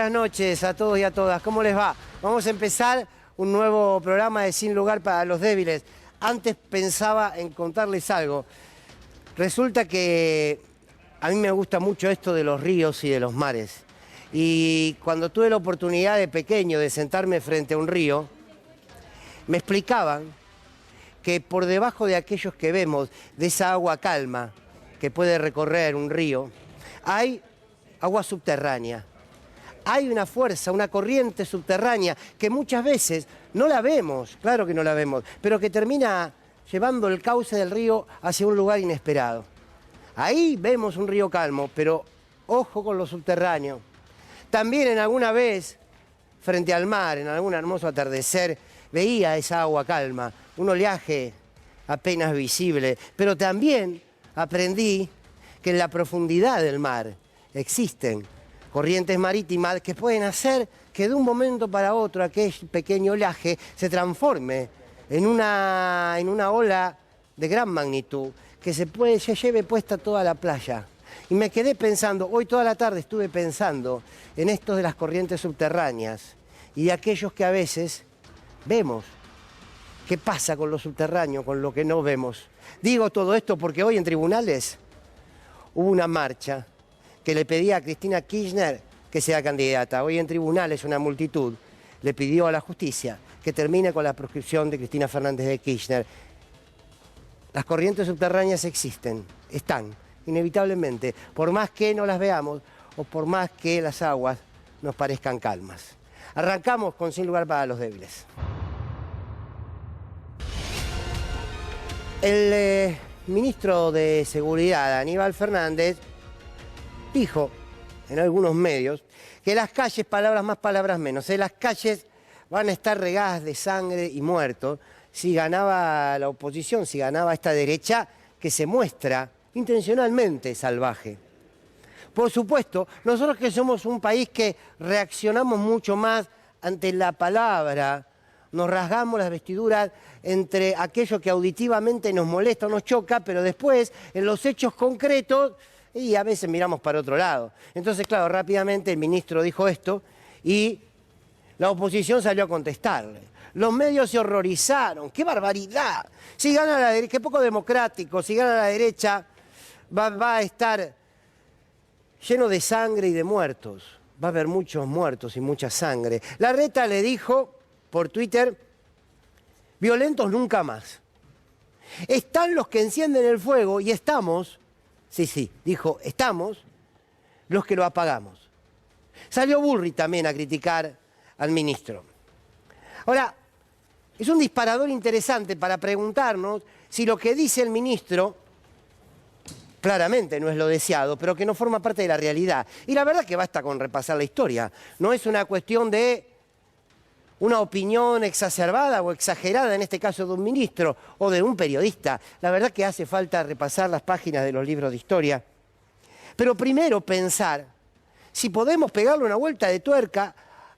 buenas noches a todos y a todas. ¿Cómo les va? Vamos a empezar un nuevo programa de Sin Lugar para los Débiles. Antes pensaba en contarles algo. Resulta que a mí me gusta mucho esto de los ríos y de los mares. Y cuando tuve la oportunidad de pequeño de sentarme frente a un río, me explicaban que por debajo de aquellos que vemos, de esa agua calma que puede recorrer un río, hay agua subterránea. Hay una fuerza, una corriente subterránea que muchas veces no la vemos, claro que no la vemos, pero que termina llevando el cauce del río hacia un lugar inesperado. Ahí vemos un río calmo, pero ojo con lo subterráneo. También en alguna vez, frente al mar, en algún hermoso atardecer, veía esa agua calma, un oleaje apenas visible, pero también aprendí que en la profundidad del mar existen corrientes marítimas que pueden hacer que de un momento para otro aquel pequeño oleaje se transforme en una ola de gran magnitud que se lleve puesta toda la playa. Y me quedé pensando, hoy toda la tarde estuve pensando en esto de las corrientes subterráneas y de aquellos que a veces vemos. ¿Qué pasa con lo subterráneo, con lo que no vemos? Digo todo esto porque hoy en tribunales hubo una marcha que le pedía a Cristina Kirchner que sea candidata. Hoy en tribunales una multitud le pidió a la justicia que termine con la proscripción de Cristina Fernández de Kirchner. Las corrientes subterráneas existen, están, inevitablemente, por más que no las veamos o por más que las aguas nos parezcan calmas. Arrancamos con Sin Lugar para los Débiles. El ministro de Seguridad, Aníbal Fernández, dijo en algunos medios que las calles, palabras más, palabras menos, las calles van a estar regadas de sangre y muertos si ganaba la oposición, si ganaba esta derecha que se muestra intencionalmente salvaje. Por supuesto, nosotros que somos un país que reaccionamos mucho más ante la palabra, nos rasgamos las vestiduras entre aquello que auditivamente nos molesta o nos choca, pero después en los hechos concretos y a veces miramos para otro lado. Entonces, claro, rápidamente el ministro dijo esto y la oposición salió a contestarle. Los medios se horrorizaron. ¡Qué barbaridad! Si gana la derecha, qué poco democrático, si gana la derecha va a estar lleno de sangre y de muertos. Va a haber muchos muertos y mucha sangre. Larreta le dijo por Twitter, violentos nunca más. Están los que encienden el fuego y estamos... Sí, dijo, estamos los que lo apagamos. Salió Burri también a criticar al ministro. Ahora, es un disparador interesante para preguntarnos si lo que dice el ministro claramente no es lo deseado, pero que no forma parte de la realidad. Y la verdad que basta con repasar la historia. No es una cuestión de una opinión exacerbada o exagerada, en este caso de un ministro o de un periodista. La verdad que hace falta repasar las páginas de los libros de historia. Pero primero pensar si podemos pegarle una vuelta de tuerca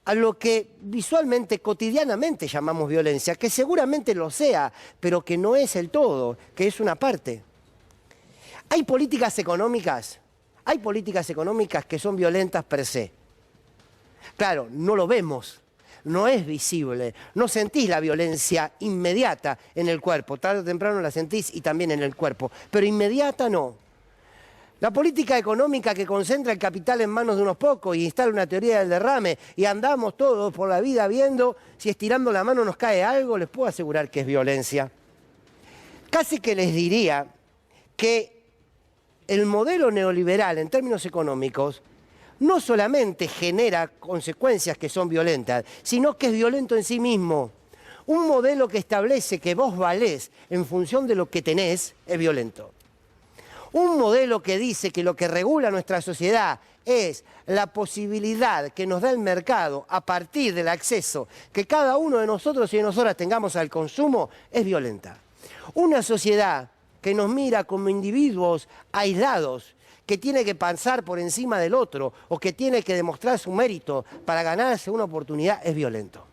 a lo que visualmente, cotidianamente llamamos violencia, que seguramente lo sea, pero que no es el todo, que es una parte. Hay políticas económicas que son violentas per se. Claro, no lo vemos. No es visible, no sentís la violencia inmediata en el cuerpo, tarde o temprano la sentís y también en el cuerpo, pero inmediata no. La política económica que concentra el capital en manos de unos pocos y instala una teoría del derrame y andamos todos por la vida viendo si estirando la mano nos cae algo, les puedo asegurar que es violencia. Casi que les diría que el modelo neoliberal en términos económicos no solamente genera consecuencias que son violentas, sino que es violento en sí mismo. Un modelo que establece que vos valés en función de lo que tenés es violento. Un modelo que dice que lo que regula nuestra sociedad es la posibilidad que nos da el mercado a partir del acceso que cada uno de nosotros y de nosotras tengamos al consumo es violenta. Una sociedad que nos mira como individuos aislados, que tiene que pasar por encima del otro o que tiene que demostrar su mérito para ganarse una oportunidad es violento.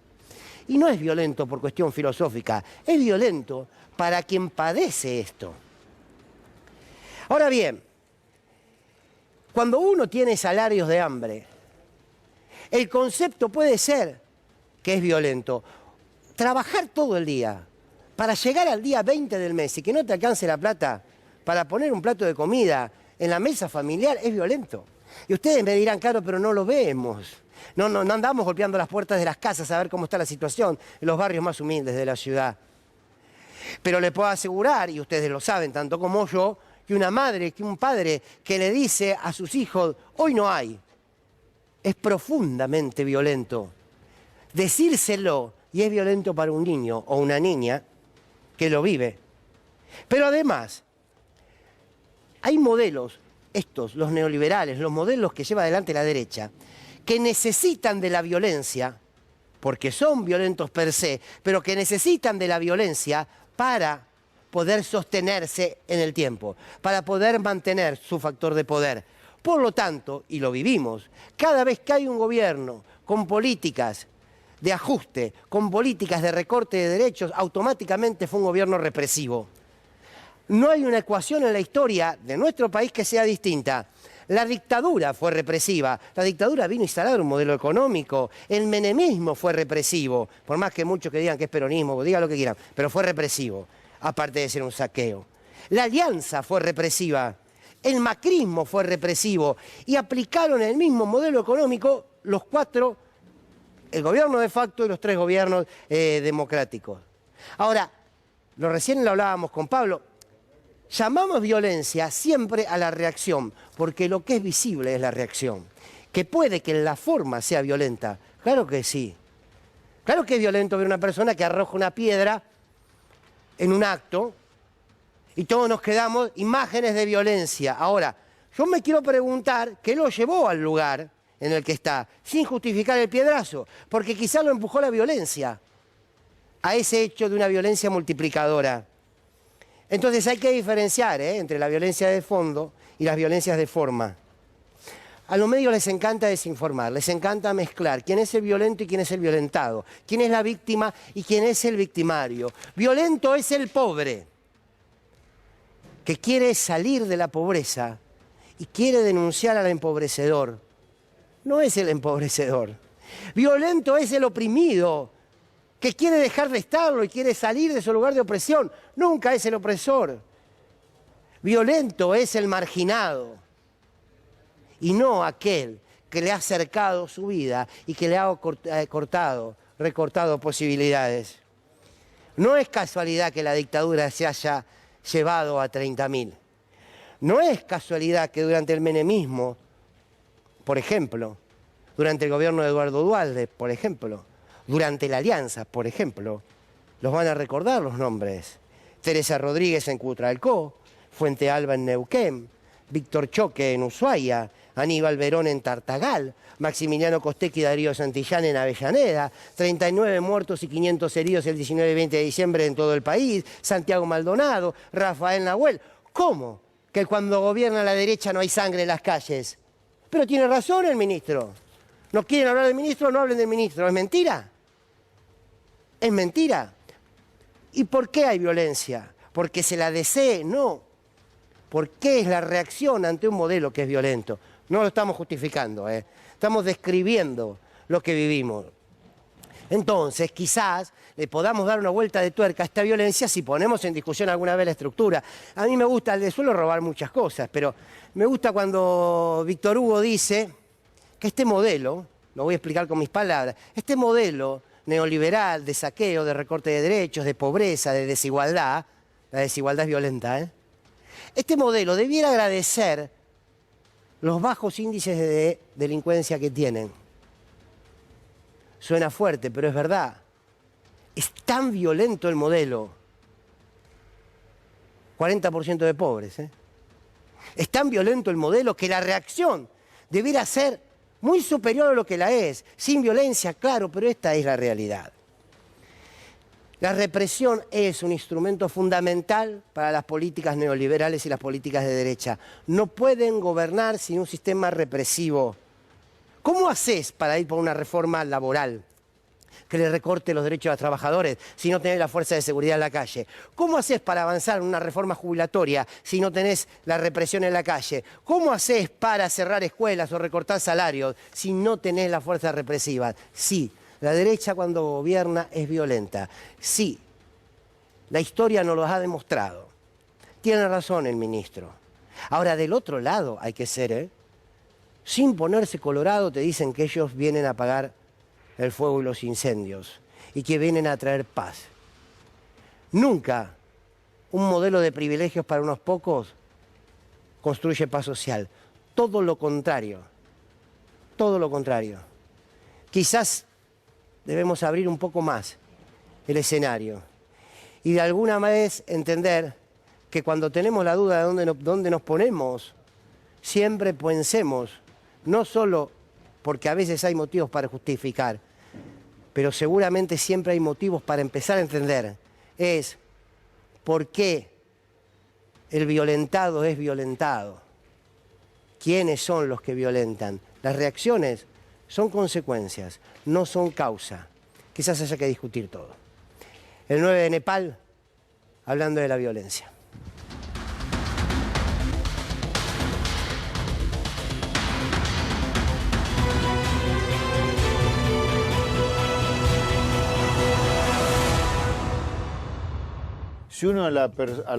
Y no es violento por cuestión filosófica, es violento para quien padece esto. Ahora bien, cuando uno tiene salarios de hambre, El concepto puede ser que es violento. Trabajar todo el día para llegar al día 20 del mes y que no te alcance la plata para poner un plato de comida en la mesa familiar es violento. Y ustedes me dirán, claro, pero no lo vemos. No andamos golpeando las puertas de las casas a ver cómo está la situación en los barrios más humildes de la ciudad. Pero le puedo asegurar, y ustedes lo saben tanto como yo, que una madre, que un padre que le dice a sus hijos, hoy no hay, es profundamente violento. Decírselo, y es violento para un niño o una niña que lo vive. Pero además, hay modelos, estos, los neoliberales, los modelos que lleva adelante la derecha, que necesitan de la violencia, porque son violentos per se, pero que necesitan de la violencia para poder sostenerse en el tiempo, para poder mantener su factor de poder. Por lo tanto, y lo vivimos, cada vez que hay un gobierno con políticas de ajuste, con políticas de recorte de derechos, automáticamente fue un gobierno represivo. No hay una ecuación en la historia de nuestro país que sea distinta. La dictadura fue represiva, la dictadura vino a instalar un modelo económico, el menemismo fue represivo, por más que muchos que digan que es peronismo, digan lo que quieran, pero fue represivo, aparte de ser un saqueo. La alianza fue represiva, el macrismo fue represivo y aplicaron el mismo modelo económico los cuatro, el gobierno de facto y los tres gobiernos democráticos. Ahora, recién lo hablábamos con Pablo, llamamos violencia siempre a la reacción, porque lo que es visible es la reacción. Que puede que la forma sea violenta, claro que sí. Claro que es violento ver una persona que arroja una piedra en un acto y todos nos quedamos imágenes de violencia. Ahora, yo me quiero preguntar qué lo llevó al lugar en el que está, sin justificar el piedrazo, porque quizá lo empujó la violencia a ese hecho de una violencia multiplicadora. Entonces hay que diferenciar entre la violencia de fondo y las violencias de forma. A los medios les encanta desinformar, les encanta mezclar quién es el violento y quién es el violentado, quién es la víctima y quién es el victimario. Violento es el pobre, que quiere salir de la pobreza y quiere denunciar al empobrecedor. No es el empobrecedor. Violento es el oprimido, que quiere dejar de estarlo y quiere salir de su lugar de opresión. Nunca es el opresor. Violento es el marginado y no aquel que le ha cercado su vida y que le ha recortado posibilidades. No es casualidad que la dictadura se haya llevado a 30.000. No es casualidad que durante el menemismo, por ejemplo, durante el gobierno de Eduardo Duhalde, por ejemplo, durante la Alianza, por ejemplo, los van a recordar los nombres. Teresa Rodríguez en Cutralcó, Fuente Alba en Neuquén, Víctor Choque en Ushuaia, Aníbal Verón en Tartagal, Maximiliano Costecchi y Darío Santillán en Avellaneda, 39 muertos y 500 heridos el 19 y 20 de diciembre en todo el país, Santiago Maldonado, Rafael Nahuel. ¿Cómo que cuando gobierna la derecha no hay sangre en las calles? Pero tiene razón el ministro. ¿No quieren hablar del ministro? No hablen del ministro. ¿Es mentira? ¿Es mentira? ¿Y por qué hay violencia? ¿Porque se la desee? No. ¿Por qué es la reacción ante un modelo que es violento? No lo estamos justificando, estamos describiendo lo que vivimos. Entonces, quizás le podamos dar una vuelta de tuerca a esta violencia si ponemos en discusión alguna vez la estructura. A mí me gusta, le suelo robar muchas cosas, pero me gusta cuando Víctor Hugo dice que este modelo, lo voy a explicar con mis palabras, este modelo neoliberal de saqueo, de recorte de derechos, de pobreza, de desigualdad, la desigualdad es violenta, este modelo debiera agradecer los bajos índices de delincuencia que tienen. Suena fuerte, pero es verdad. Es tan violento el modelo. 40% de pobres. Es tan violento el modelo que la reacción debiera ser muy superior a lo que la es. Sin violencia, claro, pero esta es la realidad. La represión es un instrumento fundamental para las políticas neoliberales y las políticas de derecha. No pueden gobernar sin un sistema represivo. ¿Cómo haces para ir por una reforma laboral? que le recorte los derechos a los trabajadores si no tenés la fuerza de seguridad en la calle? ¿Cómo haces para avanzar en una reforma jubilatoria si no tenés la represión en la calle? ¿Cómo haces para cerrar escuelas o recortar salarios si no tenés la fuerza represiva? Sí, la derecha cuando gobierna es violenta. Sí, la historia nos lo ha demostrado. Tiene razón el ministro. Ahora, del otro lado hay que ser, sin ponerse colorado, te dicen que ellos vienen a apagar el fuego y los incendios, y que vienen a traer paz. Nunca un modelo de privilegios para unos pocos construye paz social. Todo lo contrario. Todo lo contrario. Quizás debemos abrir un poco más el escenario y de alguna vez entender que cuando tenemos la duda de dónde nos ponemos, siempre pensemos, no solo porque a veces hay motivos para justificar, pero seguramente siempre hay motivos para empezar a entender, es por qué el violentado es violentado. ¿Quiénes son los que violentan? Las reacciones son consecuencias, no son causa. Quizás haya que discutir todo. El 9 de Nepal, hablando de la violencia. Si uno a la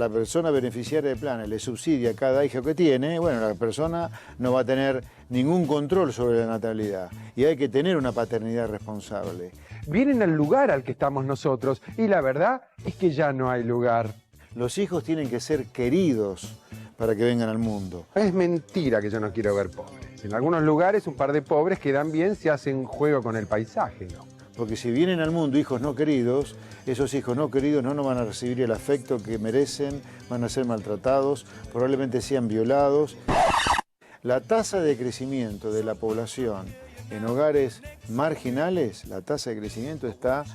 persona beneficiaria del plan le subsidia cada hijo que tiene, bueno, la persona no va a tener ningún control sobre la natalidad y hay que tener una paternidad responsable. Vienen al lugar al que estamos nosotros y la verdad es que ya no hay lugar. Los hijos tienen que ser queridos para que vengan al mundo. Es mentira que yo no quiero ver pobres. En algunos lugares un par de pobres quedan bien si hacen juego con el paisaje, ¿no? Porque si vienen al mundo hijos no queridos, esos hijos no queridos no van a recibir el afecto que merecen, van a ser maltratados, probablemente sean violados. La tasa de crecimiento de la población en hogares marginales, la tasa de crecimiento está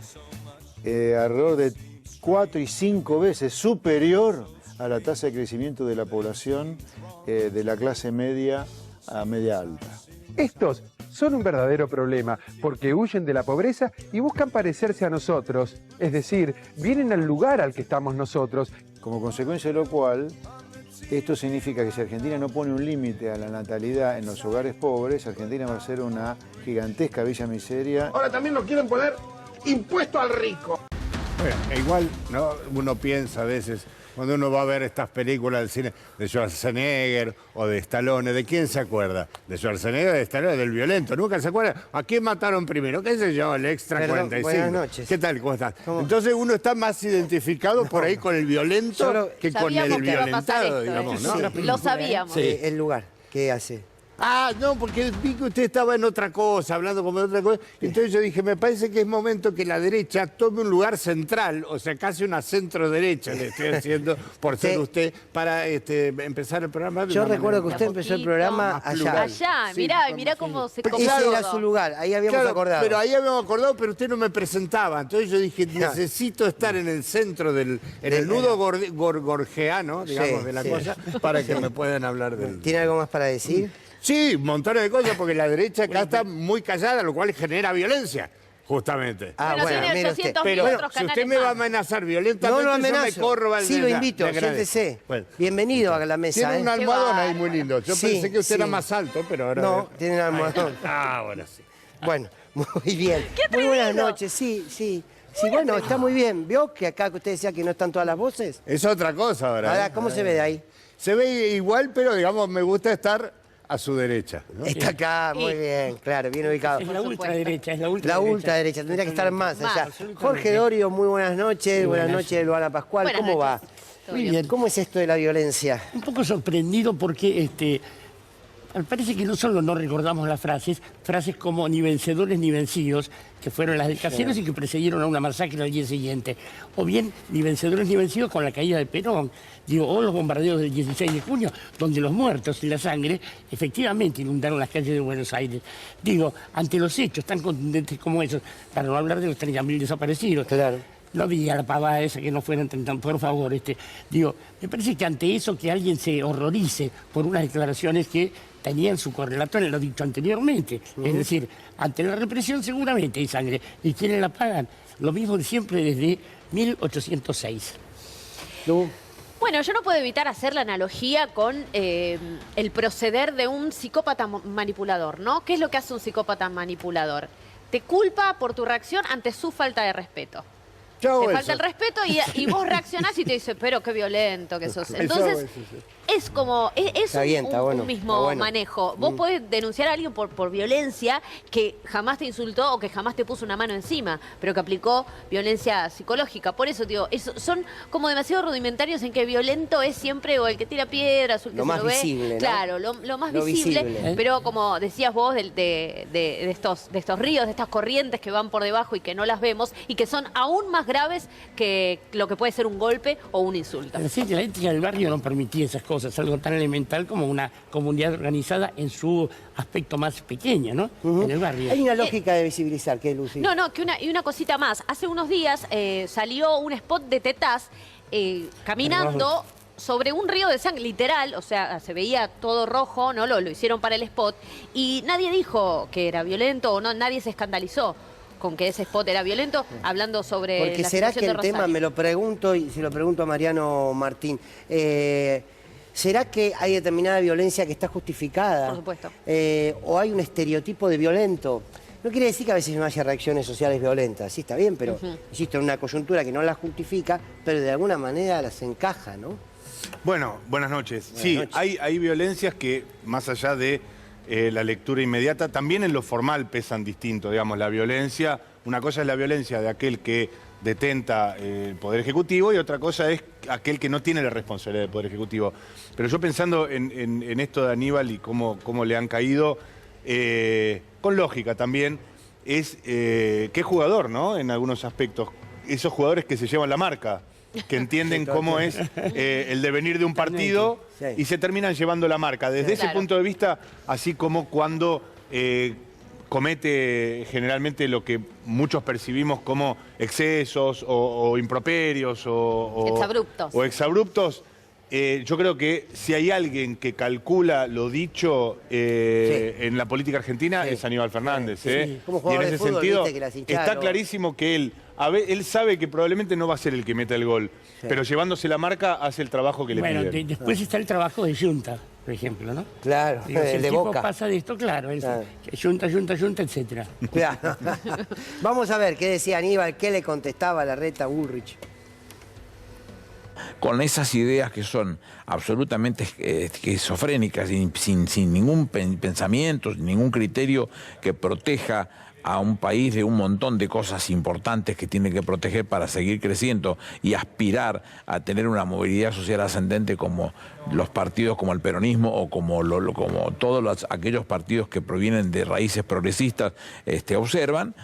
alrededor de 4 y 5 veces superior a la tasa de crecimiento de la población de la clase media a media alta. Estos son un verdadero problema porque huyen de la pobreza y buscan parecerse a nosotros. Es decir, vienen al lugar al que estamos nosotros. Como consecuencia de lo cual, esto significa que si Argentina no pone un límite a la natalidad en los hogares pobres, Argentina va a ser una gigantesca villa miseria. Ahora también nos quieren poner impuesto al rico. Bueno, igual, ¿no? Uno piensa a veces, cuando uno va a ver estas películas del cine de Schwarzenegger o de Stallone, ¿de quién se acuerda? De Schwarzenegger, de Stallone, del violento. ¿Nunca se acuerda? ¿A quién mataron primero? ¿Qué sé yo? El Extra Perdón, 45. buenas noches. ¿Qué tal? ¿Cómo estás? ¿Cómo? Entonces uno está más identificado por ahí con el violento Solo- que con Sabíamos el que iba a pasar violentado, esto, digamos, ¿no? Sí. Lo sabíamos. El lugar, ¿qué hace? Ah, no, porque vi que usted estaba en otra cosa, hablando como de otra cosa. Entonces yo dije, me parece que es momento que la derecha tome un lugar central, o sea, casi una centro-derecha le estoy haciendo por ser Sí. usted, para empezar el programa. de Yo una recuerdo que manera usted De a empezó el poquito. programa Más allá. plural. Allá, Sí, mirá cómo se Ese acomodó era todo. su lugar, ahí habíamos Claro, acordado. pero ahí habíamos acordado, pero usted no me presentaba. Entonces yo dije, necesito estar en el centro en el nudo gorgeano, digamos, Sí, de la sí. cosa, para que me puedan hablar del... ¿Tiene algo más para decir? Sí, montones de cosas, porque la derecha acá está muy callada, lo cual genera violencia, justamente. Ah, Bueno, tiene mire 800.000 usted. Pero otros si usted canales me va a más. amenazar No violentamente, lo yo me amenazo. corro al Sí, lo invito, siéntese. Bueno. Bienvenido a la mesa. Tiene un ¿eh? almohadón ahí bárbaro. muy lindo. Yo Sí, pensé que usted sí. era más alto, pero ahora... No, tiene un almohadón. Ah, bueno, sí. Bueno, muy bien. Muy buenas noches, sí, sí. Sí, bueno, está muy bien. ¿Vio que acá que usted decía que no están todas las voces? Es otra cosa ahora. Ahora, ¿eh? ¿cómo se ve de ahí? Se ve igual, pero digamos, me gusta estar a su derecha, ¿no? Está acá, muy bien, claro, bien ubicado. Es la supuesto. ultraderecha, es la La ultraderecha. ultraderecha, tendría que estar más allá. absolutamente. Jorge Dorio, muy buenas noches. Buenas noches, Luana Pascual. Buenas ¿Cómo va? noches. Todo Muy bien. bien. ¿Cómo es esto de la violencia? Un poco sorprendido porque me parece que no solo no recordamos las frases como ni vencedores ni vencidos, que fueron las de Caseros y que precedieron a una masacre al día siguiente, o bien ni vencedores ni vencidos con la caída de Perón, o los bombardeos del 16 de junio, donde los muertos y la sangre efectivamente inundaron las calles de Buenos Aires. Ante los hechos tan contundentes como esos, para no hablar de los 30.000 desaparecidos. Claro. No diga la pavada esa que no fueran tan, por favor. Digo, me parece que ante eso que alguien se horrorice por unas declaraciones que tenían su correlato en lo dicho anteriormente. Es decir, ante la represión seguramente hay sangre. ¿Y quiénes la pagan? Lo mismo de siempre desde 1806. Bueno, yo no puedo evitar hacer la analogía con el proceder de un psicópata manipulador, ¿no? ¿Qué es lo que hace un psicópata manipulador? Te culpa por tu reacción ante su falta de respeto. Te falta el respeto y vos reaccionás y te dices, pero qué violento que sos. Entonces, es como, es un mismo manejo. Vos podés denunciar a alguien por violencia que jamás te insultó o que jamás te puso una mano encima, pero que aplicó violencia psicológica. Por eso, digo, son como demasiado rudimentarios en que violento es siempre o el que tira piedras o el que lo se más lo ve. visible, ¿no? Claro, lo más visible. Pero como decías vos, de estos ríos, de estas corrientes que van por debajo y que no las vemos y que son aún más graves que lo que puede ser un golpe o un insulto. Sí, la ética del barrio no permitía esas cosas, algo tan elemental como una comunidad organizada en su aspecto más pequeño, ¿no? En el barrio. Hay una lógica de visibilizar, ¿qué, Lucy? No, y una cosita más. Hace unos días salió un spot de Tetaz caminando sobre un río de sangre, literal, o sea, se veía todo rojo, ¿no? Lo hicieron para el spot, y nadie dijo que era violento o no, nadie se escandalizó con que ese spot era violento, hablando sobre Porque la será situación que de el tema, Rosario. me lo pregunto, y se lo pregunto a Mariano Martín, ¿será que hay determinada violencia que está justificada? Por supuesto. ¿O hay un estereotipo de violento? No quiere decir que a veces no haya reacciones sociales violentas, sí está bien, pero insisto, en una coyuntura que no las justifica, pero de alguna manera las encaja, ¿no? Bueno, buenas noches. Buenas Sí, noches. hay violencias que, más allá de la lectura inmediata, también en lo formal pesan distinto. Digamos, la violencia, una cosa es la violencia de aquel que detenta el Poder Ejecutivo y otra cosa es aquel que no tiene la responsabilidad del Poder Ejecutivo. Pero yo pensando en esto de Aníbal y cómo le han caído, con lógica también, es qué jugador, ¿no? En algunos aspectos. Esos jugadores que se llevan la marca, que entienden cómo es el devenir de un partido y se terminan llevando la marca. Desde ese punto de vista, así como cuando comete generalmente lo que muchos percibimos como excesos o improperios o exabruptos, yo creo que si hay alguien que calcula lo dicho en la política argentina es Aníbal Fernández. Como Y en jugador de ese fútbol, sentido viste que las hinchadas está lo- clarísimo que él sabe que probablemente no va a ser el que meta el gol, pero llevándose la marca hace el trabajo que le Bueno, piden. después está el trabajo de Junta, por ejemplo, ¿no? Claro, Digo, si el el de tipo Boca. pasa de esto, claro, es Claro. Junta, etcétera. Claro. Vamos a ver qué decía Aníbal, qué le contestaba Larreta a Ulrich. Con esas ideas que son absolutamente esquizofrénicas, sin ningún pensamiento, sin ningún criterio que proteja a un país de un montón de cosas importantes que tiene que proteger para seguir creciendo y aspirar a tener una movilidad social ascendente como los partidos como el peronismo o como todos aquellos partidos que provienen de raíces progresistas observan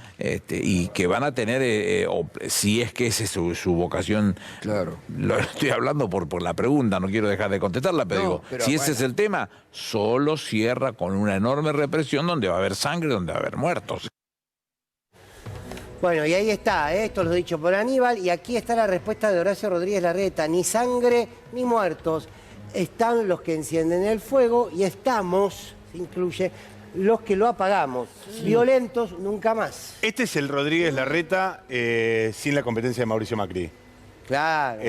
y que van a tener, si es que esa es su vocación. Claro. Lo estoy hablando por la pregunta, no quiero dejar de contestarla, pero No, digo, pero si ese bueno. es el tema, solo cierra con una enorme represión donde va a haber sangre, donde va a haber muertos. Bueno, y ahí está, esto lo he dicho por Aníbal, y aquí está la respuesta de Horacio Rodríguez Larreta. Ni sangre ni muertos. Están los que encienden el fuego y estamos, se incluye, los que lo apagamos. Violentos nunca más. Este es el Rodríguez Larreta sin la competencia de Mauricio Macri. Claro.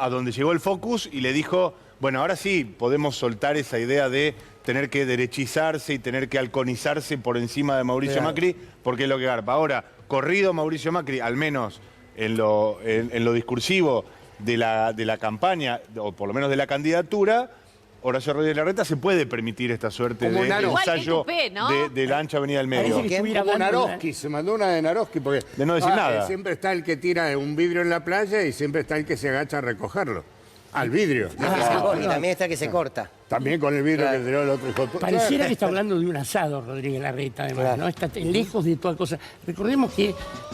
A donde llegó el Focus y le dijo, bueno, ahora sí podemos soltar esa idea de tener que derechizarse y tener que halconizarse por encima de Mauricio Macri, porque es lo que garpa. Ahora, corrido Mauricio Macri, al menos en lo discursivo de la campaña, o por lo menos de la candidatura, Horacio Rodríguez Larreta se puede permitir esta suerte Como de Naro. Igual que ensayo Tupé, ¿no? de la ancha avenida del Parece medio. que estuviera Como hablando de Naroski, se mandó una de Naroski porque De no decir nada. siempre está el que tira un vidrio en la playa y siempre está el que se agacha a recogerlo. Al vidrio. Y también está que se corta. También con el vidrio Claro. que tiró el otro hijo. Pareciera que está hablando de un asado, Rodríguez Larreta, además, Claro. ¿no? Está lejos de toda cosa. Recordemos que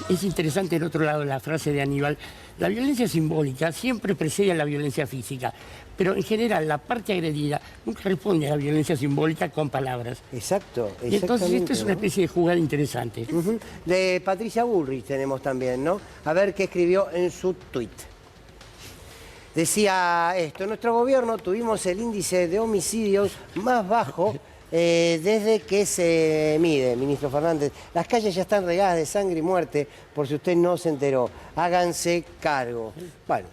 es interesante el otro lado de la frase de Aníbal. La violencia simbólica siempre precede a la violencia física, pero en general la parte agredida nunca responde a la violencia simbólica con palabras. Exacto, Y entonces esto es una ¿no? especie de jugada interesante. Ujú. De Patricia Bullrich tenemos también, ¿no? A ver qué escribió en su tuit. Decía esto: nuestro gobierno tuvimos el índice de homicidios más bajo desde que se mide, ministro Fernández. Las calles ya están regadas de sangre y muerte, por si usted no se enteró. Háganse cargo. Bueno,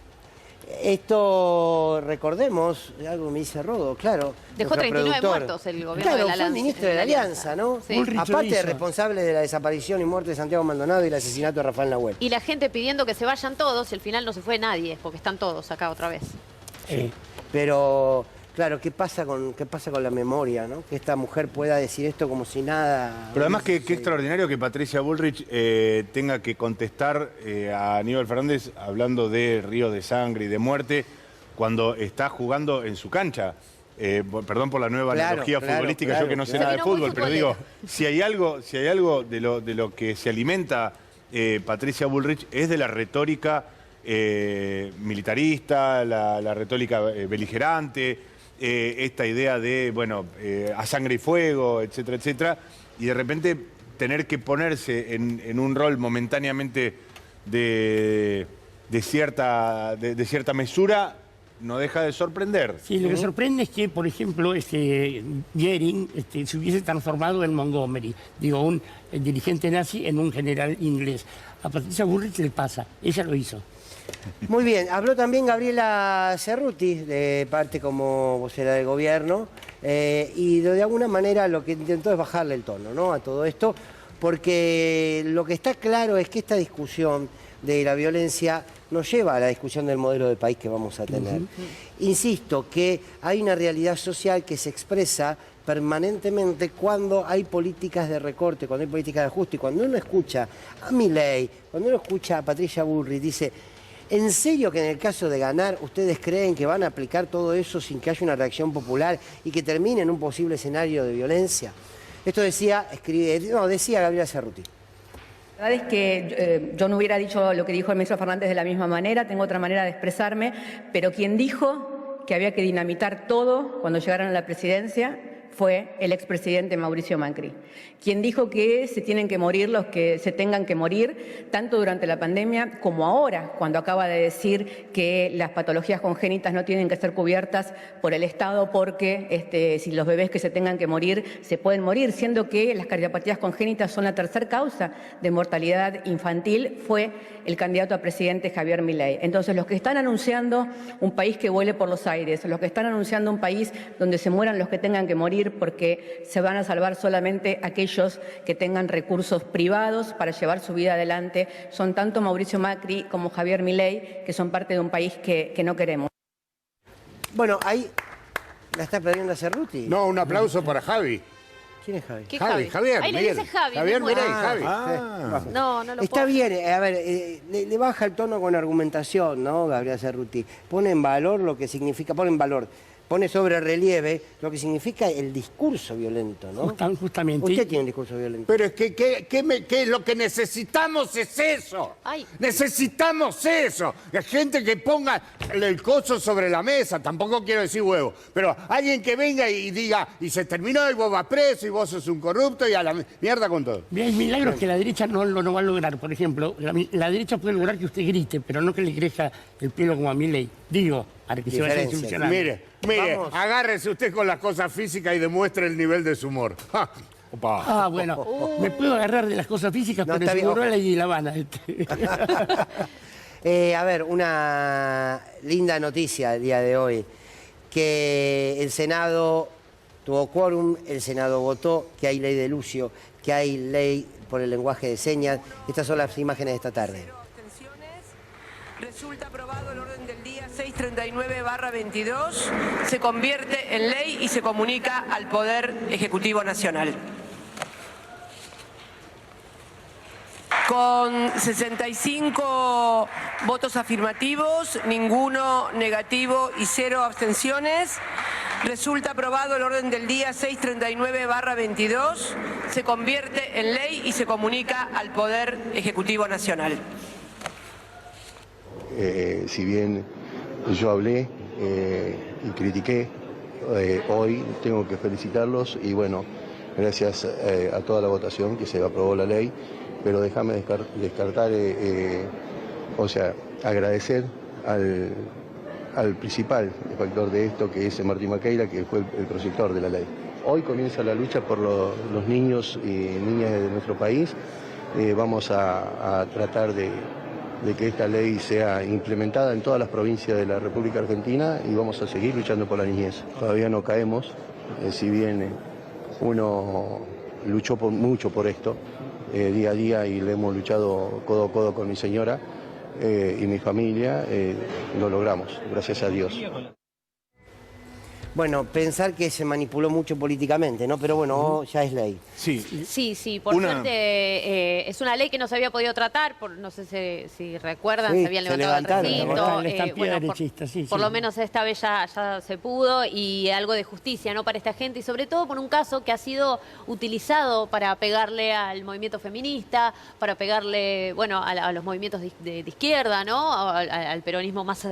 esto, recordemos, algo me dice Rodo, claro. Dejó nuestro 39 productor. muertos el gobierno claro, de la fue el ministro de la Alianza, ¿no? Sí. Bullrich lo Aparte de hizo. responsable de la desaparición y muerte de Santiago Maldonado y el asesinato de Rafael Nahuel. Y la gente pidiendo que se vayan todos y al final no se fue nadie, porque están todos acá otra vez. Pero, claro, ¿qué pasa con la memoria, no? Que esta mujer pueda decir esto como si nada... Pero además qué extraordinario que Patricia Bullrich tenga que contestar a Aníbal Fernández hablando de ríos de sangre y de muerte cuando está jugando en su cancha. Perdón por la nueva Claro, analogía claro, futbolística, claro, yo que no sé claro. nada de Se vino muy fútbol, pero digo, futbolera. si hay algo de lo que se alimenta Patricia Bullrich es de la retórica militarista, la retórica beligerante, esta idea de, bueno, a sangre y fuego, etcétera, etcétera, y de repente tener que ponerse en un rol momentáneamente de cierta mesura no deja de sorprender. Sí, lo que sorprende es que, por ejemplo, Goering se hubiese transformado en Montgomery, digo, un dirigente nazi en un general inglés. A Patricia Bullrich le pasa, ella lo hizo. Muy bien, habló también Gabriela Cerruti, de parte como vocera del gobierno, y de alguna manera lo que intentó es bajarle el tono, ¿no?, a todo esto, porque lo que está claro es que esta discusión de la violencia nos lleva a la discusión del modelo de país que vamos a tener. Insisto que hay una realidad social que se expresa permanentemente cuando hay políticas de recorte, cuando hay políticas de ajuste, y cuando uno escucha a Milei, cuando uno escucha a Patricia Bullrich, dice: ¿en serio que en el caso de ganar ustedes creen que van a aplicar todo eso sin que haya una reacción popular y que termine en un posible escenario de violencia? Esto decía Gabriela Cerruti. La verdad es que yo no hubiera dicho lo que dijo el ministro Fernández de la misma manera, tengo otra manera de expresarme, pero quien dijo que había que dinamitar todo cuando llegaron a la presidencia fue el expresidente Mauricio Macri, quien dijo que se tienen que morir los que se tengan que morir, tanto durante la pandemia como ahora, cuando acaba de decir que las patologías congénitas no tienen que ser cubiertas por el Estado porque si los bebés que se tengan que morir se pueden morir, siendo que las cardiopatías congénitas son la tercera causa de mortalidad infantil, fue el candidato a presidente Javier Milei. Entonces, los que están anunciando un país que vuele por los aires, los que están anunciando un país donde se mueran los que tengan que morir porque se van a salvar solamente aquellos que tengan recursos privados para llevar su vida adelante, son tanto Mauricio Macri como Javier Milei, que son parte de un país que no queremos. Bueno, ahí la está perdiendo a Cerruti. No, un aplauso para Javi. ¿Quién es Javi? ¿Qué Javier, Ahí le Miguel. dice Javi. Javier me Milei, muero. Javi. No, no lo Está puedo. bien, a ver, le baja el tono con argumentación, ¿no, Gabriela Cerruti? Pone en valor lo que significa, pone sobre relieve lo que significa el discurso violento, ¿no? Justamente. Usted tiene un discurso violento. Pero es que lo que necesitamos es eso. Ay. Necesitamos eso. Gente que ponga el coso sobre la mesa, tampoco quiero decir huevo, pero alguien que venga y diga, y se terminó y vos vas preso y vos sos un corrupto y a la mierda con todo. Hay milagros que la derecha no va a lograr. Por ejemplo, la derecha puede lograr que usted grite, pero no que le crezca el pelo como a Milei. Digo, para que se vaya Diferencia. solucionando. Mire, Vamos. agárrese usted con las cosas físicas y demuestre el nivel de su humor. ¡Ja! Opa. Ah, bueno, me puedo agarrar de las cosas físicas, No, pero está bien, seguro ojo. la y La Habana. A ver, una linda noticia el día de hoy, que el Senado tuvo quórum, el Senado votó, que hay ley de Lucio, que hay ley por el lenguaje de señas. Estas son las imágenes de esta tarde. Resulta aprobado el orden del día 639/22, se convierte en ley y se comunica al Poder Ejecutivo Nacional. Con 65 votos afirmativos, ninguno negativo y 0 abstenciones, resulta aprobado el orden del día 639/22, se convierte en ley y se comunica al Poder Ejecutivo Nacional. Si bien yo hablé y critiqué, hoy tengo que felicitarlos y bueno, gracias a toda la votación que se aprobó la ley, pero déjame descartar, o sea, agradecer al principal factor de esto, que es Martín Maqueira, que fue el proyector de la ley. Hoy comienza la lucha por los niños y niñas de nuestro país. Vamos a tratar de que esta ley sea implementada en todas las provincias de la República Argentina y vamos a seguir luchando por la niñez. Todavía no caemos, si bien uno luchó mucho por esto, día a día, y le hemos luchado codo a codo con mi señora y mi familia, lo logramos, gracias a Dios. Bueno, pensar que se manipuló mucho políticamente, ¿no? Pero bueno, ya es ley. Sí, por suerte es una ley que no se había podido tratar, no sé si recuerdan, se habían levantado el recinto. Por lo menos esta vez ya se pudo, y algo de justicia, ¿no?, para esta gente, y sobre todo por un caso que ha sido utilizado para pegarle al movimiento feminista, para pegarle, bueno, a los movimientos de izquierda, ¿no?, al peronismo más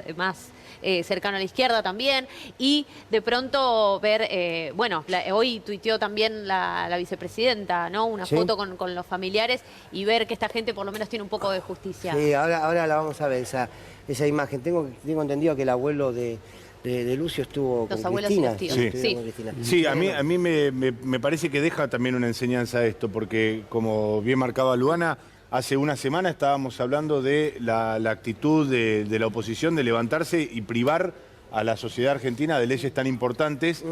cercano a la izquierda también, y de pronto ver, bueno, hoy tuiteó también la vicepresidenta, ¿no?, una foto con los familiares, y ver que esta gente por lo menos tiene un poco de justicia. Sí, ahora la vamos a ver, esa imagen. Tengo entendido que el abuelo de Lucio estuvo con Cristina. Sí, a mí me parece que deja también una enseñanza esto, porque como bien marcaba Luana, hace una semana estábamos hablando de la actitud de la oposición de levantarse y privar a la sociedad argentina de leyes tan importantes.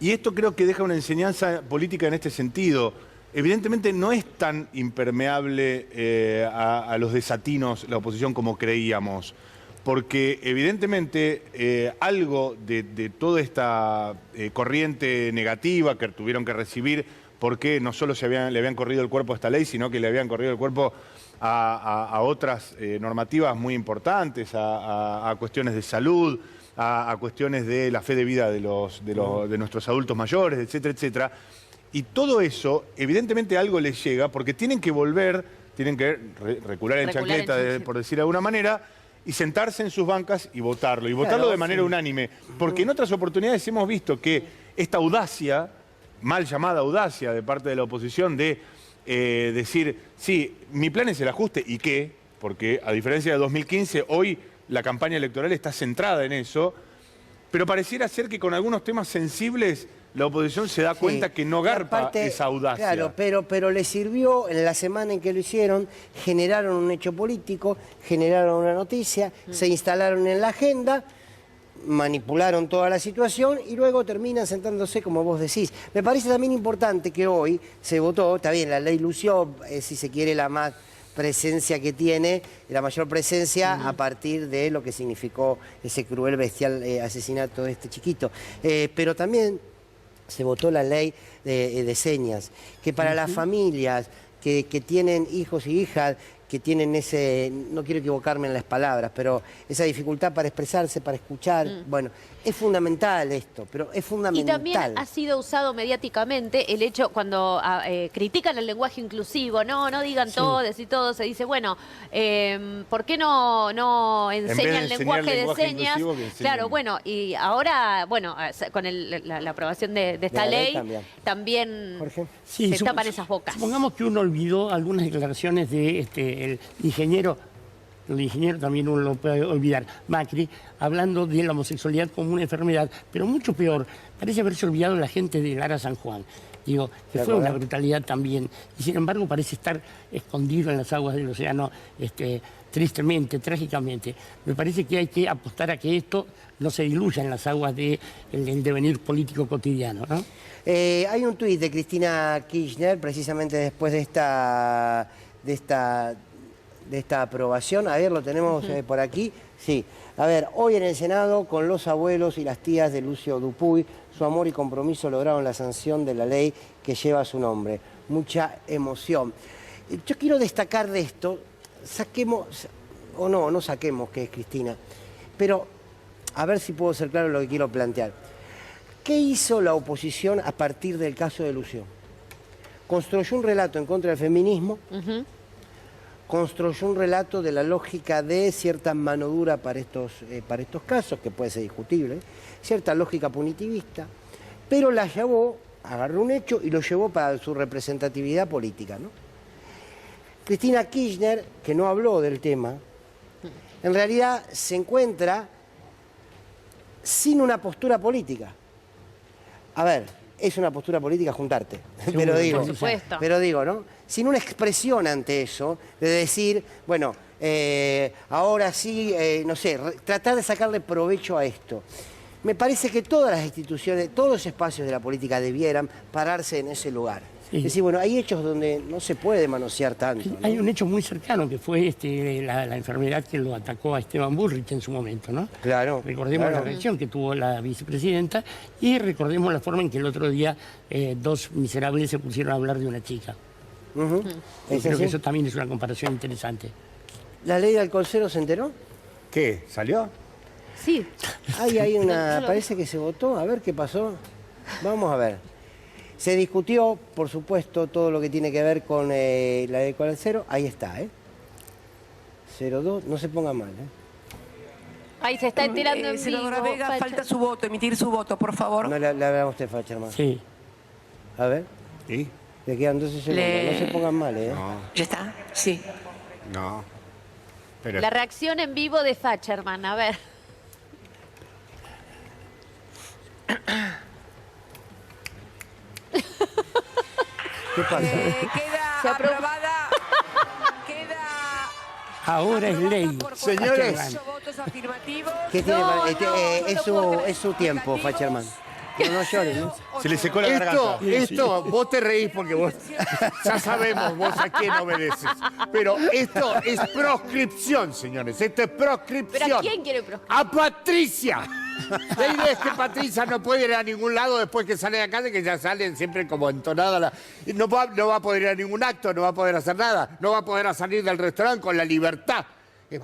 Y esto creo que deja una enseñanza política en este sentido. Evidentemente no es tan impermeable a los desatinos la oposición como creíamos, porque evidentemente algo de toda esta corriente negativa que tuvieron que recibir, porque no solo le habían corrido el cuerpo a esta ley, sino que le habían corrido el cuerpo a otras normativas muy importantes, a cuestiones de salud, a cuestiones de la fe de vida de nuestros adultos mayores, etcétera, etcétera. Y todo eso, evidentemente algo les llega, porque tienen que volver, tienen que recular en chancleta, por decir de alguna manera, y sentarse en sus bancas y votarlo. Y votarlo de manera unánime. Porque en otras oportunidades hemos visto que esta audacia, mal llamada audacia de parte de la oposición, de decir, sí, mi plan es el ajuste, ¿y qué? Porque a diferencia de 2015, hoy la campaña electoral está centrada en eso, pero pareciera ser que con algunos temas sensibles la oposición se da cuenta que no garpa esa audacia. Claro, pero le sirvió en la semana en que lo hicieron, generaron un hecho político, generaron una noticia, se instalaron en la agenda, manipularon toda la situación y luego terminan sentándose, como vos decís. Me parece también importante que hoy se votó, está bien, la ley lució, si se quiere, la más presencia que tiene, la mayor presencia a partir de lo que significó ese cruel, bestial asesinato de este chiquito. Pero también se votó la ley de señas, que para las familias que tienen hijos y hijas, que tienen ese, no quiero equivocarme en las palabras, pero esa dificultad para expresarse, para escuchar, bueno, es fundamental esto, pero es fundamental. Y también ha sido usado mediáticamente el hecho, cuando critican el lenguaje inclusivo, no digan todos y todo, se dice, bueno, ¿por qué no enseñan lenguaje de señas? Claro, bueno, y ahora, bueno, con la aprobación de esta ley, también se tapan esas bocas. Supongamos que uno olvidó algunas declaraciones de el ingeniero también uno lo puede olvidar, Macri, hablando de la homosexualidad como una enfermedad, pero mucho peor, parece haberse olvidado la gente de Lara San Juan. Digo, que fue una brutalidad también, y sin embargo parece estar escondido en las aguas del océano, tristemente, trágicamente. Me parece que hay que apostar a que esto no se diluya en las aguas del devenir político cotidiano, ¿no? Hay un tuit de Cristina Kirchner, precisamente después de esta aprobación. A ver, lo tenemos por aquí. Sí. A ver, hoy en el Senado, con los abuelos y las tías de Lucio Dupuy, su amor y compromiso lograron la sanción de la ley que lleva su nombre. Mucha emoción. Yo quiero destacar de esto, saquemos, o no saquemos, que es Cristina, pero a ver si puedo ser claro en lo que quiero plantear. ¿Qué hizo la oposición a partir del caso de Lucio? Construyó un relato en contra del feminismo, construyó un relato de la lógica de cierta mano dura para estos casos, que puede ser discutible, cierta lógica punitivista, pero la llevó, agarró un hecho y lo llevó para su representatividad política, ¿no? Cristina Kirchner, que no habló del tema, en realidad se encuentra sin una postura política. A ver, es una postura política juntarte, pero digo, ¿no? Sin una expresión ante eso, de decir, bueno, ahora sí, no sé, tratar de sacarle provecho a esto. Me parece que todas las instituciones, todos los espacios de la política debieran pararse en ese lugar. Sí. Es decir, bueno, hay hechos donde no se puede manosear tanto, ¿no? Hay un hecho muy cercano que fue la enfermedad que lo atacó a Esteban Bullrich en su momento, ¿no? Claro. Recordemos la reacción que tuvo la vicepresidenta y recordemos la forma en que el otro día dos miserables se pusieron a hablar de una chica. Creo que eso también es una comparación interesante. ¿La ley de alcohol cero se enteró? ¿Qué? ¿Salió? Sí. Hay una, parece que se votó, a ver qué pasó. Vamos a ver. Se discutió, por supuesto, todo lo que tiene que ver con la ley de alcohol cero. Ahí está, 02, no se ponga mal, Ahí se está enterando en vivo. Senadora Vega, falta su voto, emitir su voto, por favor. No le hablamos a usted, Facherman. Sí. A ver. ¿Y? Le quedan 12 segundos, no se pongan mal, No. ¿Ya está? Sí. No. Pero... La reacción en vivo de Facherman, a ver. ¿Qué pasa? Queda aprobada. Ahora es ley. Señores, ¿qué tiene es su tiempo, Facherman. No llores, ¿no? Se le secó la garganta. Esto, vos te reís porque vos ya sabemos vos a quién obedeces. Pero esto es proscripción, señores. Esto es proscripción. ¿Pero a quién quiere proscribir? ¡A Patricia! La idea es que Patricia no puede ir a ningún lado después que sale de acá, de que ya salen siempre como entonada. No va a poder ir a ningún acto, no va a poder hacer nada. No va a poder salir del restaurante con la libertad.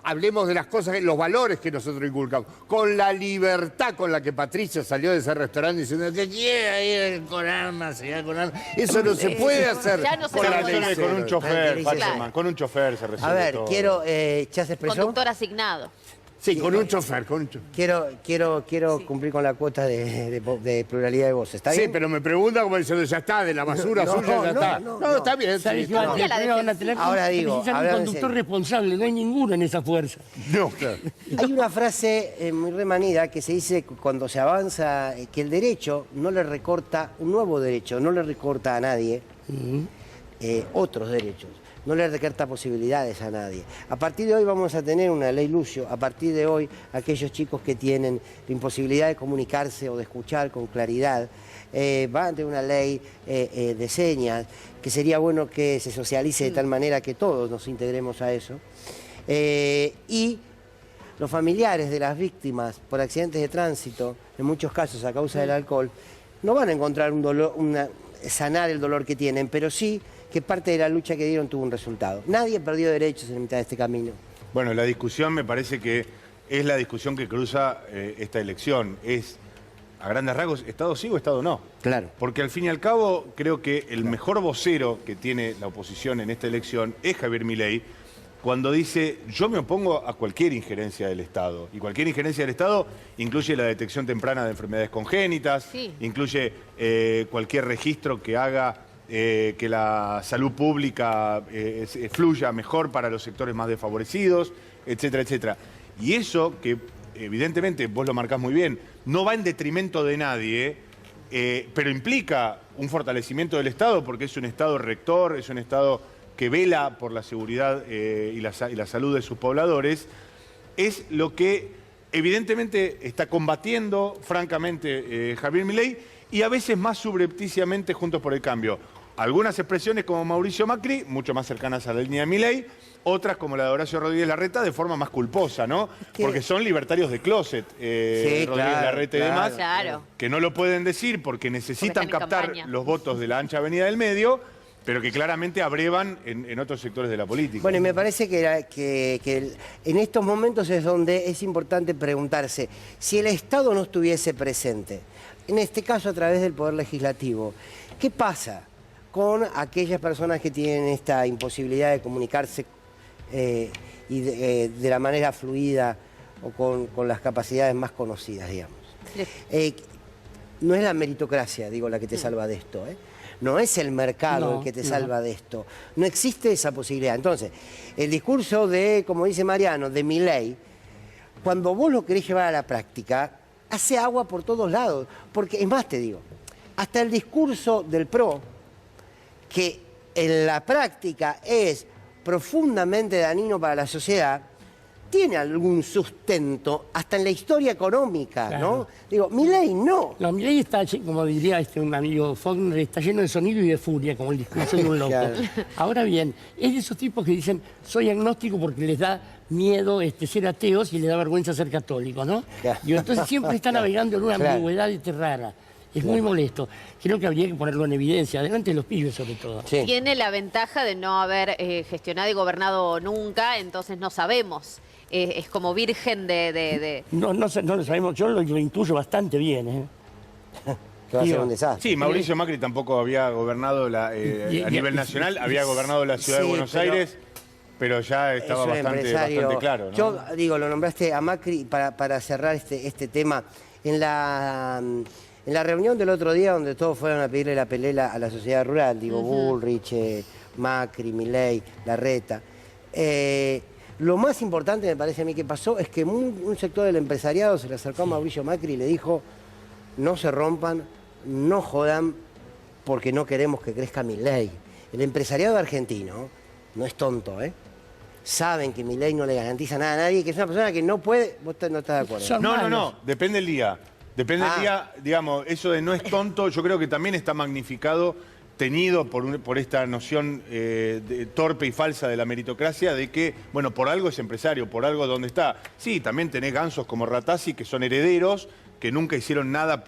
Hablemos de las cosas, los valores que nosotros inculcamos. Con la libertad con la que Patricia salió de ese restaurante diciendo que quiere ir con armas, eso no se puede hacer con la ley. Con un chofer, Facherman, con un chofer se resuelve. A ver, todo. quiero, ¿ya se expresó? Conductor asignado. Sí, con un chofer, Quiero cumplir con la cuota de pluralidad de voces. ¿Está bien? Sí, pero me pregunta como diciendo, ya está, de la basura suya ya está. No, está bien. Ahora digo, un conductor responsable, no hay ninguno en esa fuerza. No, claro. Hay una frase muy remanida que se dice cuando se avanza, que el derecho no le recorta, un nuevo derecho no le recorta a nadie otros derechos. No le recorta posibilidades a nadie. A partir de hoy vamos a tener una ley Lucio. A partir de hoy, aquellos chicos que tienen la imposibilidad de comunicarse o de escuchar con claridad, van a tener una ley de señas, que sería bueno que se socialice de tal manera que todos nos integremos a eso. Y los familiares de las víctimas por accidentes de tránsito, en muchos casos a causa del alcohol, no van a encontrar un dolor, sanar el dolor que tienen, pero sí que parte de la lucha que dieron tuvo un resultado. Nadie perdió derechos en mitad de este camino. Bueno, la discusión me parece que es la discusión que cruza esta elección. Es, a grandes rasgos, ¿Estado sí o Estado no? Claro. Porque al fin y al cabo, creo que el mejor vocero que tiene la oposición en esta elección es Javier Milei, cuando dice, yo me opongo a cualquier injerencia del Estado. Y cualquier injerencia del Estado incluye la detección temprana de enfermedades congénitas, incluye cualquier registro que haga que la salud pública fluya mejor para los sectores más desfavorecidos, etcétera, etcétera. Y eso, que evidentemente vos lo marcás muy bien, no va en detrimento de nadie, pero implica un fortalecimiento del Estado, porque es un Estado rector, es un Estado que vela por la seguridad y la salud de sus pobladores, es lo que evidentemente está combatiendo francamente Javier Milei y a veces más subrepticiamente Juntos por el Cambio. Algunas expresiones como Mauricio Macri, mucho más cercanas a la línea de Milei, otras como la de Horacio Rodríguez Larreta de forma más culposa, ¿no? Porque son libertarios de closet, Rodríguez Larreta y demás, que no lo pueden decir porque necesitan captar los votos de la ancha avenida del medio pero que claramente abrevan en otros sectores de la política. Bueno, y me parece que en estos momentos es donde es importante preguntarse si el Estado no estuviese presente, en este caso a través del Poder Legislativo, ¿qué pasa con aquellas personas que tienen esta imposibilidad de comunicarse y de la manera fluida o con las capacidades más conocidas, digamos? No es la meritocracia, digo, la que te salva de esto, ¿eh? No es el mercado el que te salva de esto. No existe esa posibilidad. Entonces, el discurso de, como dice Mariano, de Milei, cuando vos lo querés llevar a la práctica, hace agua por todos lados. Porque, es más te digo, hasta el discurso del PRO, que en la práctica es profundamente dañino para la sociedad, tiene algún sustento, hasta en la historia económica, claro. ¿no? Digo, Milei no. No, Milei está, como diría un amigo Faulkner, está lleno de sonido y de furia, como el discurso de un loco. Claro. Ahora bien, es de esos tipos que dicen, soy agnóstico porque les da miedo ser ateos y les da vergüenza ser católicos, ¿no? Claro. Y entonces siempre está navegando en una Claro. ambigüedad rara. Es muy molesto. Creo que habría que ponerlo en evidencia, delante de los pibes sobre todo. Sí. Tiene la ventaja de no haber gestionado y gobernado nunca, entonces no sabemos. Es como virgen de... No lo sabemos, yo lo intuyo bastante bien, ¿eh? Que va a ser un desastre. Sí, Mauricio Macri tampoco había gobernado a nivel nacional, había gobernado la ciudad de Buenos Aires, pero ya estaba Es un bastante claro, ¿no? Yo digo, lo nombraste a Macri para cerrar este tema. En la reunión del otro día, donde todos fueron a pedirle la pelela a la sociedad rural, digo, Bullrich, Macri, Milei, Larreta, lo más importante me parece a mí que pasó es que un sector del empresariado se le acercó a Mauricio Macri y le dijo, no se rompan, no jodan, porque no queremos que crezca Milei. El empresariado argentino no es tonto, ¿eh? Saben que Milei no le garantiza nada a nadie, que es una persona que no puede... ¿Vos no estás de acuerdo? No, depende del día. Depende del día, digamos, eso de no es tonto, yo creo que también está magnificado, tenido por esta noción torpe y falsa de la meritocracia, de que, bueno, por algo es empresario, por algo donde está. Sí, también tenés gansos como Ratazzi, que son herederos, que nunca hicieron nada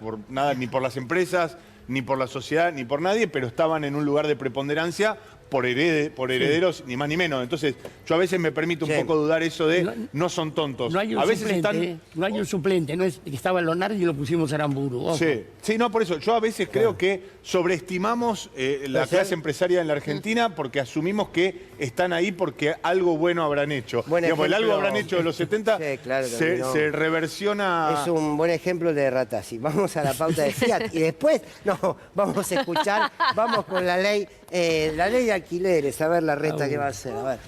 ni por las empresas, ni por la sociedad, ni por nadie, pero estaban en un lugar de preponderancia por herederos, ni más ni menos. Entonces, yo a veces me permito un poco dudar eso de no son tontos. No hay un a veces suplente, no hay un suplente, no es que estaba Lonardi y lo pusimos a Aramburu. Ojo. Sí, no, por eso. Yo a veces creo que sobreestimamos la clase empresaria en la Argentina porque asumimos que están ahí porque algo bueno habrán hecho. Digamos, el algo habrán hecho de los 70 claro, se reversiona. Es un buen ejemplo de Ratazzi. Vamos a la pauta de Fiat y después, vamos a escuchar, vamos con la ley de alquileres, a ver la reta que va a hacer, a ver.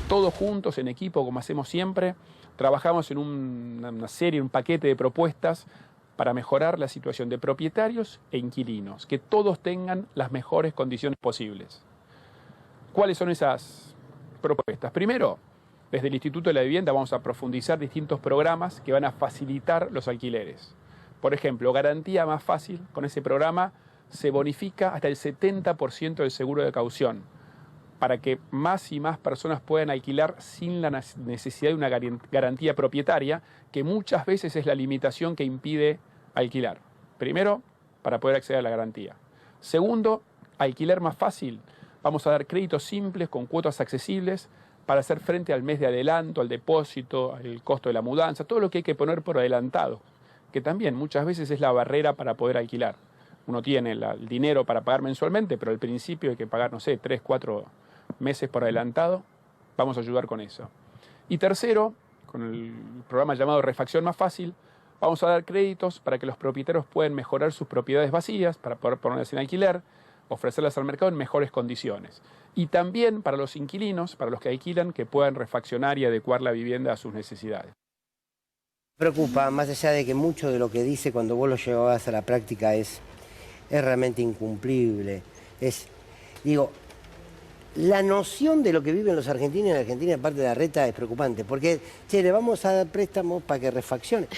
Todos juntos, en equipo, como hacemos siempre, trabajamos en una serie, un paquete de propuestas para mejorar la situación de propietarios e inquilinos, que todos tengan las mejores condiciones posibles. ¿Cuáles son esas propuestas? Primero, desde el Instituto de la Vivienda vamos a profundizar distintos programas que van a facilitar los alquileres. Por ejemplo, Garantía Más Fácil, con ese programa se bonifica hasta el 70% del seguro de caución, para que más y más personas puedan alquilar sin la necesidad de una garantía propietaria, que muchas veces es la limitación que impide alquilar. Primero, para poder acceder a la garantía. Segundo, alquiler más fácil. Vamos a dar créditos simples con cuotas accesibles para hacer frente al mes de adelanto, al depósito, al costo de la mudanza, todo lo que hay que poner por adelantado, que también muchas veces es la barrera para poder alquilar. Uno tiene el dinero para pagar mensualmente, pero al principio hay que pagar, no sé, 3, 4 meses por adelantado. Vamos a ayudar con eso. Y tercero, con el programa llamado Refacción Más Fácil, vamos a dar créditos para que los propietarios puedan mejorar sus propiedades vacías, para poder ponerlas en alquiler, ofrecerlas al mercado en mejores condiciones. Y también para los inquilinos, para los que alquilan, que puedan refaccionar y adecuar la vivienda a sus necesidades. Preocupa, más allá de que mucho de lo que dice cuando vos lo llevabas a la práctica es realmente incumplible. Digo, la noción de lo que viven los argentinos en Argentina, aparte de la reta, es preocupante. Porque, le vamos a dar préstamos para que refaccione.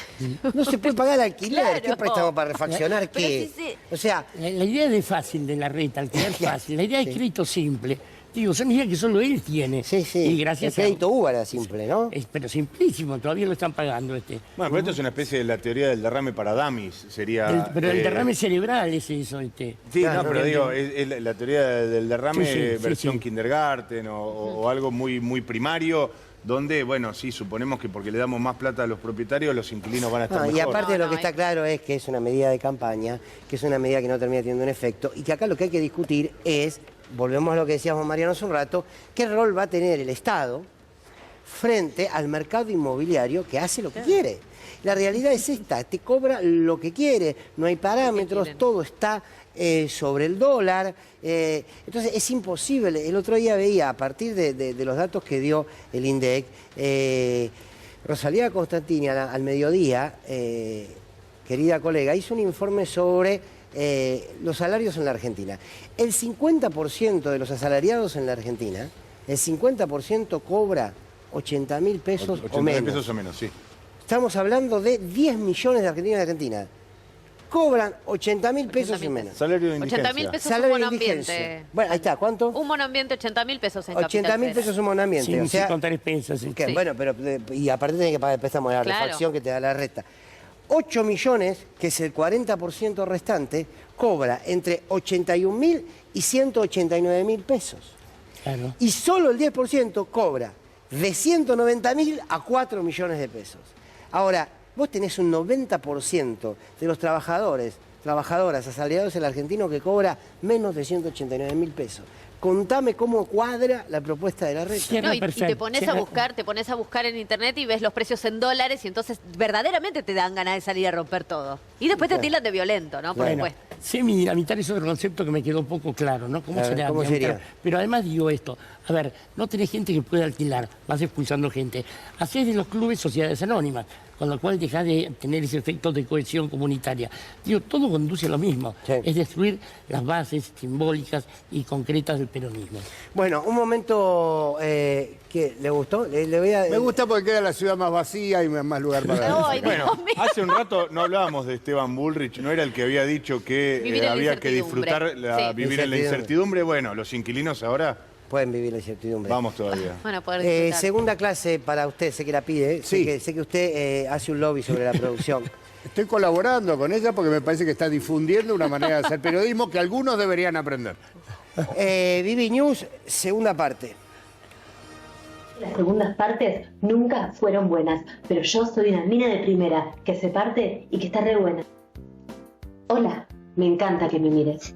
No se puede pagar alquiler. Claro. ¿Qué préstamo para refaccionar? ¿Qué? O sea... La idea de fácil de la reta, alquiler fácil, la idea de crédito simple, Digo, son ideas que solo él tiene. Sí, sí. Y gracias el crédito UBA era simple, ¿no? Pero simplísimo, todavía lo están pagando este. Bueno, pero esto es una especie de la teoría del derrame para dummies, sería... Pero el derrame cerebral es eso, Sí, claro, no, pero digo, es la teoría del derrame versión sí. kindergarten o algo muy, muy primario, donde, bueno, sí, suponemos que porque le damos más plata a los propietarios, los inquilinos van a estar mejor. Y aparte lo que está claro es que es una medida de campaña, que es una medida que no termina teniendo un efecto, y que acá lo que hay que discutir es, volvemos a lo que decíamos Mariano hace un rato, qué rol va a tener el Estado frente al mercado inmobiliario que hace lo que quiere. La realidad es esta, te cobra lo que quiere, no hay parámetros, todo está sobre el dólar, entonces es imposible. El otro día veía, a partir de los datos que dio el INDEC, Rosalía Constantini al mediodía, querida colega, hizo un informe sobre los salarios en la Argentina. El 50% de los asalariados en la Argentina, el 50% cobra 80.000 pesos o menos. 80.000 pesos o menos, sí. Estamos hablando de 10 millones de argentinos y argentinas. Cobran 80.000 pesos y menos. Salario de indigencia. 80.000 pesos Salario un de monoambiente. indigencia. Bueno, ahí está, ¿cuánto? Un monoambiente, 80.000 pesos en 80.000 pesos un monoambiente. Sin, o sea, sin contar expensas. Sí. que, bueno, pero y aparte tenés que pagar el préstamo de la Claro. refacción que te da la renta. 8 millones, que es el 40% restante, cobra entre 81.000 y 189.000 pesos. Claro. Y solo el 10% cobra de 190.000 a 4 millones de pesos. Ahora, vos tenés un 90% de los trabajadoras, asalariados en el argentino que cobra menos de 189.000 pesos. Contame cómo cuadra la propuesta de la renta. No, y te pones a buscar en internet y ves los precios en dólares y entonces verdaderamente te dan ganas de salir a romper todo. Y después te tildan de violento, ¿no? Por supuesto. Semidinamitar es otro concepto que me quedó un poco claro, ¿no? ¿Cómo sería? ¿Cómo sería? Pero además digo esto, a ver, no tenés gente que pueda alquilar, vas expulsando gente. Hacés de los clubes sociedades anónimas, con lo cual dejás de tener ese efecto de cohesión comunitaria. Digo, todo conduce a lo mismo, es destruir las bases simbólicas y concretas del peronismo. Bueno, un momento que le gustó. Me gusta porque queda la ciudad más vacía y más lugar para... Ay, Bueno, Dios mío. hace un rato no hablábamos de Esteban Bullrich, ¿no era el que había dicho que Vivir en la había que incertidumbre. disfrutar, Sí. vivir en la incertidumbre? Bueno, los inquilinos ahora Pueden vivir la incertidumbre. vamos todavía. Bueno, poder disfrutar. Segunda clase para usted, sé que la pide, Sí. sé que usted hace un lobby sobre la producción. Estoy colaborando con ella porque me parece que está difundiendo una manera de hacer periodismo que algunos deberían aprender. Vivi News, segunda parte. Las segundas partes nunca fueron buenas, pero yo soy una mina de primera, que se parte y que está re buena. Hola, me encanta que me mires.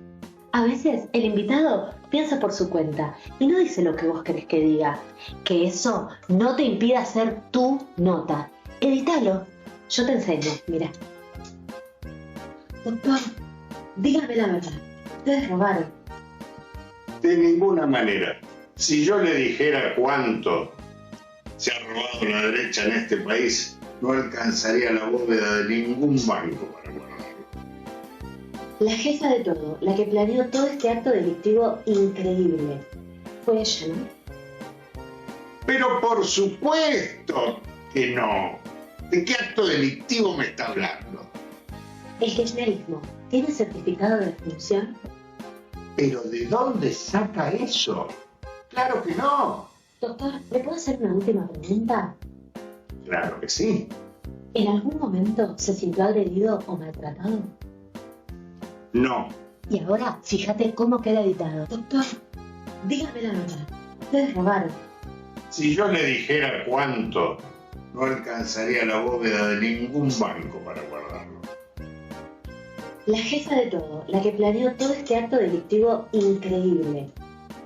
A veces el invitado piensa por su cuenta y no dice lo que vos querés que diga. Que eso no te impida hacer tu nota. Edítalo. Yo te enseño, mira. Doctor, dígame la verdad. Ustedes robaron. De ninguna manera. Si yo le dijera cuánto se ha robado la derecha en este país, no alcanzaría la bóveda de ningún banco para guardarlo. La jefa de todo, la que planeó todo este acto delictivo increíble, fue ella, ¿no? Pero por supuesto que no. ¿De qué acto delictivo me está hablando? El kirchnerismo tiene certificado de función. ¿Pero de dónde saca eso? ¡Claro que no! Doctor, ¿le puedo hacer una última pregunta? Claro que sí. ¿En algún momento se sintió agredido o maltratado? No. Y ahora, fíjate cómo queda editado. Doctor, dígame la verdad. Ustedes robaron. Si yo le dijera cuánto, no alcanzaría la bóveda de ningún banco para guardarlo. La jefa de todo, la que planeó todo este acto delictivo increíble,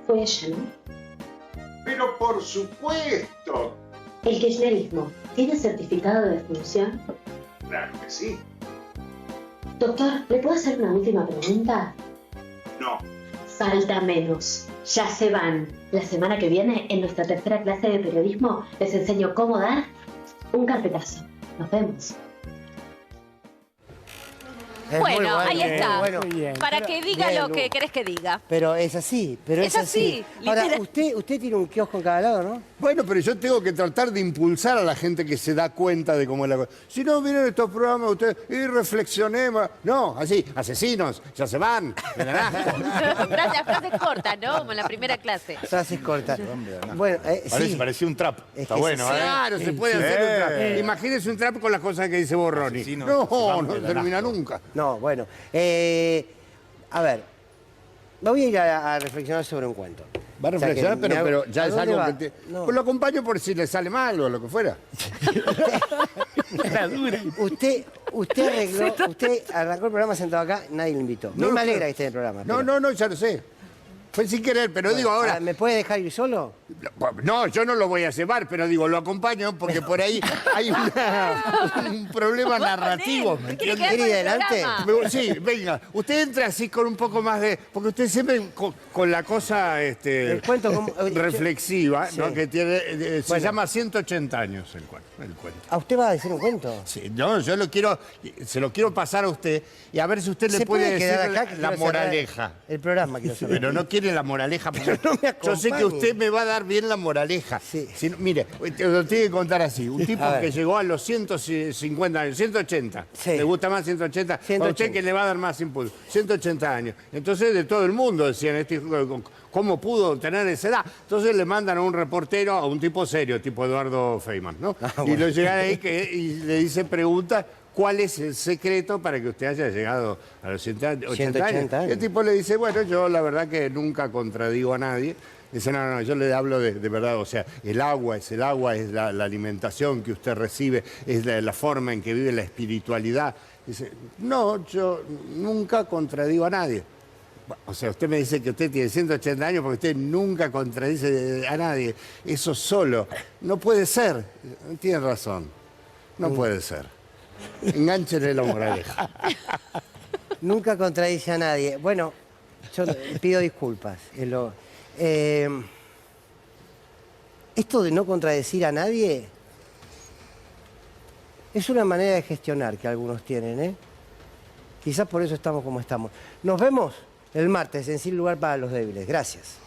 fue ella, ¿no? Pero por supuesto. ¿El kirchnerismo tiene certificado de función? Claro que sí. Doctor, ¿le puedo hacer una última pregunta? No. Falta menos. Ya se van. La semana que viene, en nuestra tercera clase de periodismo, les enseño cómo dar un carpetazo. Nos vemos. Es muy Bueno, ahí está. bueno. Para que diga Bien, lo que Lu. querés que diga. Pero es así, pero es así. Ahora, literal. usted tiene un kiosco en cada lado, ¿no? Bueno, pero yo tengo que tratar de impulsar a la gente que se da cuenta de cómo es la cosa. Si no miren estos programas, ustedes, y reflexionemos. No, así, asesinos, ya se van. Me dan asco. Frases cortas, ¿no? Como en la primera clase. Frases cortas. Bueno, sí. Parecía un trap. Está que bueno, sí. ¿eh? Claro, se puede hacer un trap. Imagínese un trap con las cosas que dice Borroni. No termina nunca. No, bueno. A ver, me voy a ir a reflexionar sobre un cuento. Va a O sea, reflexionar, que pero ya ¿a es dónde algo va? que... No. Pues lo acompaño por si le sale mal o lo que fuera. Usted arrancó el programa sentado acá, nadie lo invitó. No me alegra que esté en el programa. No, ya lo sé. Fue sin querer, pero digo ahora... ¿Me puede dejar ir solo? No, yo no lo voy a llevar, pero digo, lo acompaño porque por ahí hay un problema narrativo. ¿Me quiere entiende? quedar con el programa. Sí, venga. Usted entra así con un poco más de... Porque usted siempre con la cosa El cuento como- reflexiva, Sí. ¿no? Que tiene... se Bueno. llama 180 años el cuento. ¿A usted va a decir un cuento? Sí, no, yo se lo quiero pasar a usted y a ver si usted le ¿Se puede puede decir quedar acá, que la quiero cerrar moraleja. el programa, quiero saber. Pero no quiere la moraleja porque No me yo sé que acompañe. usted me va a dar bien la moraleja. Sí. Si no- mire, te lo tiene que contar así. Un tipo A ver. que llegó a los 150 años, 180. Sí. ¿Le gusta más 180? A 180. usted que le va a dar más impulso. 180 años. Entonces de todo el mundo decían, ¿cómo pudo tener esa edad? Entonces le mandan a un reportero, a un tipo serio, tipo Eduardo Feynman, ¿no? Y lo llegan ahí y le dice preguntas. ¿Cuál es el secreto para que usted haya llegado a los 80 180 años? años. Y el tipo le dice, bueno, yo la verdad que nunca contradigo a nadie. Dice, no, yo le hablo de verdad, o sea, el agua es la alimentación que usted recibe, es la forma en que vive la espiritualidad. Dice, no, yo nunca contradigo a nadie. O sea, usted me dice que usted tiene 180 años porque usted nunca contradice a nadie. Eso solo no puede ser. Tiene razón, no puede ser. Engánchele la moraleja. Nunca contradice a nadie. Bueno, yo pido disculpas. Esto de no contradecir a nadie es una manera de gestionar que algunos tienen, ¿eh? Quizás por eso estamos como estamos. Nos vemos el martes en Sin Lugar para los Débiles. Gracias.